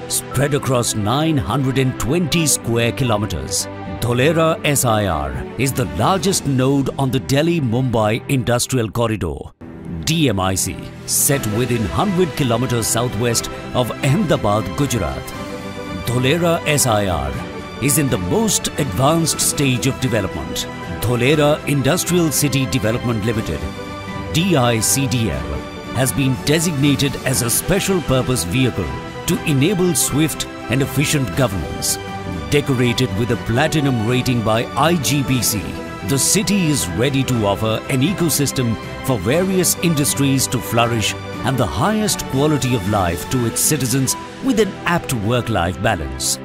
spread across 920 square kilometers. Dholera SIR is the largest node on the Delhi-Mumbai Industrial Corridor, DMIC, set within 100 kilometers southwest of Ahmedabad, Gujarat. Dholera SIR is in the most advanced stage of development. Dholera Industrial City Development Limited, DICDL, has been designated as a special purpose vehicle to enable swift and efficient governance. Decorated with a platinum rating by IGBC, the city is ready to offer an ecosystem for various industries to flourish and the highest quality of life to its citizens with an apt work-life balance.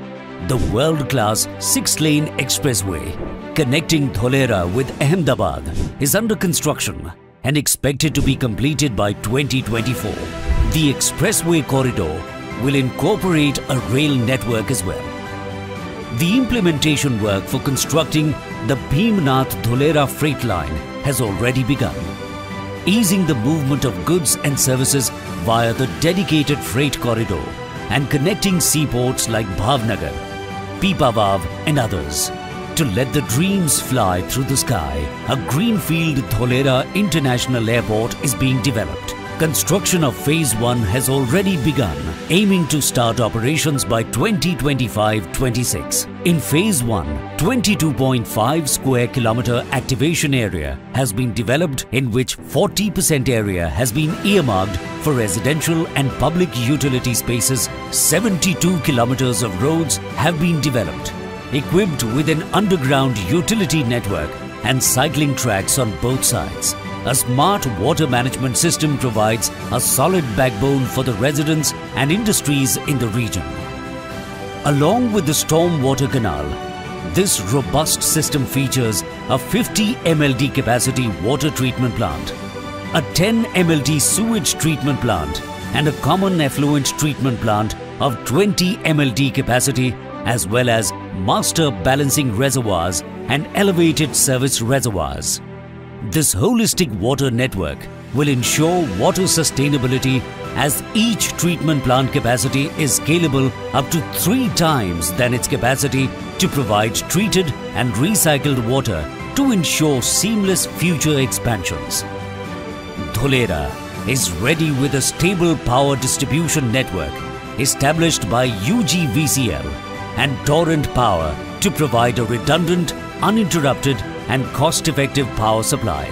The world-class 6-lane expressway connecting Dholera with Ahmedabad is under construction and expected to be completed by 2024. The expressway corridor will incorporate a rail network as well. The implementation work for constructing the Bhimnath-Dholera freight line has already begun, easing the movement of goods and services via the dedicated freight corridor and connecting seaports like Bhavnagar, Pipavav and others. To let the dreams fly through the sky, a greenfield Dholera International Airport is being developed. Construction of Phase 1 has already begun, aiming to start operations by 2025-26. In Phase 1, 22.5 square kilometer activation area has been developed, in which 40% area has been earmarked for residential and public utility spaces. 72 kilometers of roads have been developed, equipped with an underground utility network and cycling tracks on both sides. A smart water management system provides a solid backbone for the residents and industries in the region. Along with the storm water canal, this robust system features a 50 MLD capacity water treatment plant, a 10 MLD sewage treatment plant and a common effluent treatment plant of 20 MLD capacity, as well as master balancing reservoirs and elevated service reservoirs. This holistic water network will ensure water sustainability, as each treatment plant capacity is scalable up to 3 times than its capacity to provide treated and recycled water to ensure seamless future expansions. Dholera is ready with a stable power distribution network established by UGVCL and Torrent Power to provide a redundant, uninterrupted and cost-effective power supply.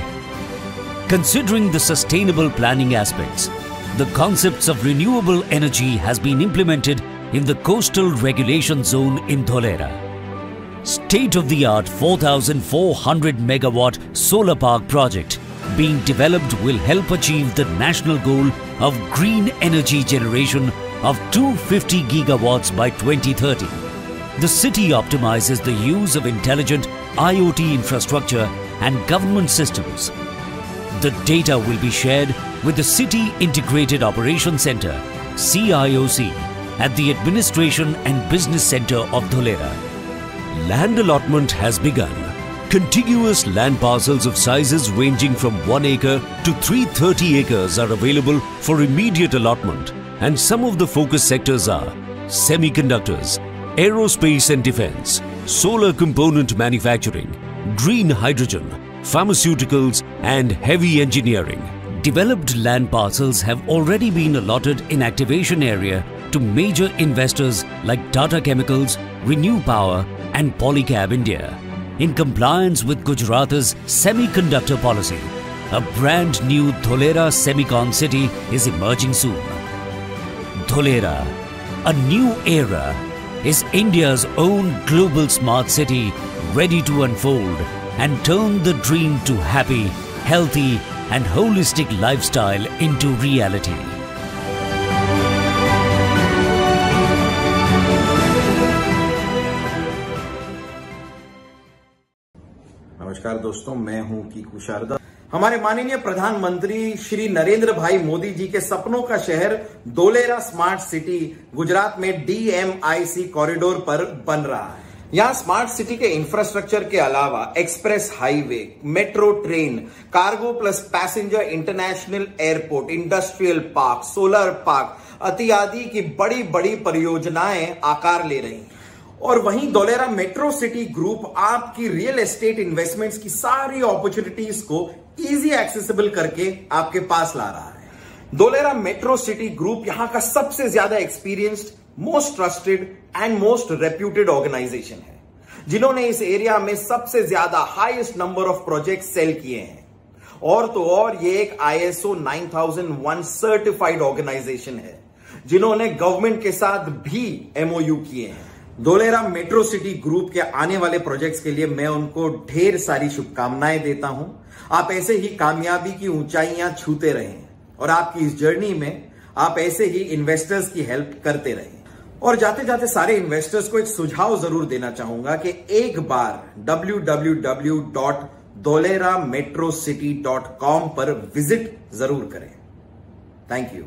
Considering the sustainable planning aspects, the concepts of renewable energy has been implemented in the coastal regulation zone in Dholera. State-of-the-art 4,400 megawatt solar park project being developed will help achieve the national goal of green energy generation of 250 gigawatts by 2030. The city optimizes the use of intelligent IoT infrastructure and government systems. The data will be shared with the City Integrated Operations Center (CIOC) at the Administration and Business Center of Dholera. Land allotment has begun. Contiguous land parcels of sizes ranging from 1 acre to 330 acres are available for immediate allotment, and some of the focus sectors are semiconductors, aerospace and defense, solar component manufacturing, green hydrogen, pharmaceuticals and heavy engineering. Developed land parcels have already been allotted in activation area to major investors like Tata Chemicals, Renew Power and Polycab India. In compliance with Gujarat's semiconductor policy, a brand new Dholera Semicon City is emerging soon. Dholera, a new era, is India's own global smart city, ready to unfold and turn the dream to happy, healthy and holistic lifestyle into reality. नमस्कार दोस्तों, मैं हूं कीकू शारदा। हमारे माननीय प्रधानमंत्री श्री नरेंद्र भाई मोदी जी के सपनों का शहर धोलेरा स्मार्ट सिटी गुजरात में DMIC कॉरिडोर पर बन रहा है। यहाँ स्मार्ट सिटी के इंफ्रास्ट्रक्चर के अलावा express highway, metro train, cargo plus passenger international airport, industrial park, solar park, इत्यादि की बड़ी बड़ी परियोजनाएं आकार ले रही हैं। और वहीं धोलेरा मेट्रो सिटी ग्रुप आपकी रियल एस्टेट इन्वेस्टमेंट्स की सारी अपॉर्चुनिटीज को इजी एक्सेसिबल करके आपके पास ला रहा है। धोलेरा मेट्रो सिटी ग्रुप यहां का सबसे ज्यादा experienced, most trusted and most reputed organisation है, जिन्होंने इस एरिया में सबसे ज्यादा highest number of project sale किए हैं। और तो और ये एक ISO 9001 सर्टिफाइड ऑर्गेनाइजेशन है, जिन्होंने गवर्नमेंट के साथ भी MOU किए हैं। धोलेरा मेट्रो सिटी ग्रुप के आने वाले प्रोजेक्ट्स के लिए मैं उनको ढेर सारी शुभकामनाएं देता हूं। आप ऐसे ही कामयाबी की ऊंचाइयां छूते रहें और आपकी इस जर्नी में आप ऐसे ही इन्वेस्टर्स की हेल्प करते रहें। और जाते जाते सारे इन्वेस्टर्स को एक सुझाव जरूर देना चाहूंगा कि एक बार www.dholerametrocity.com पर विजिट जरूर करें। Thank you.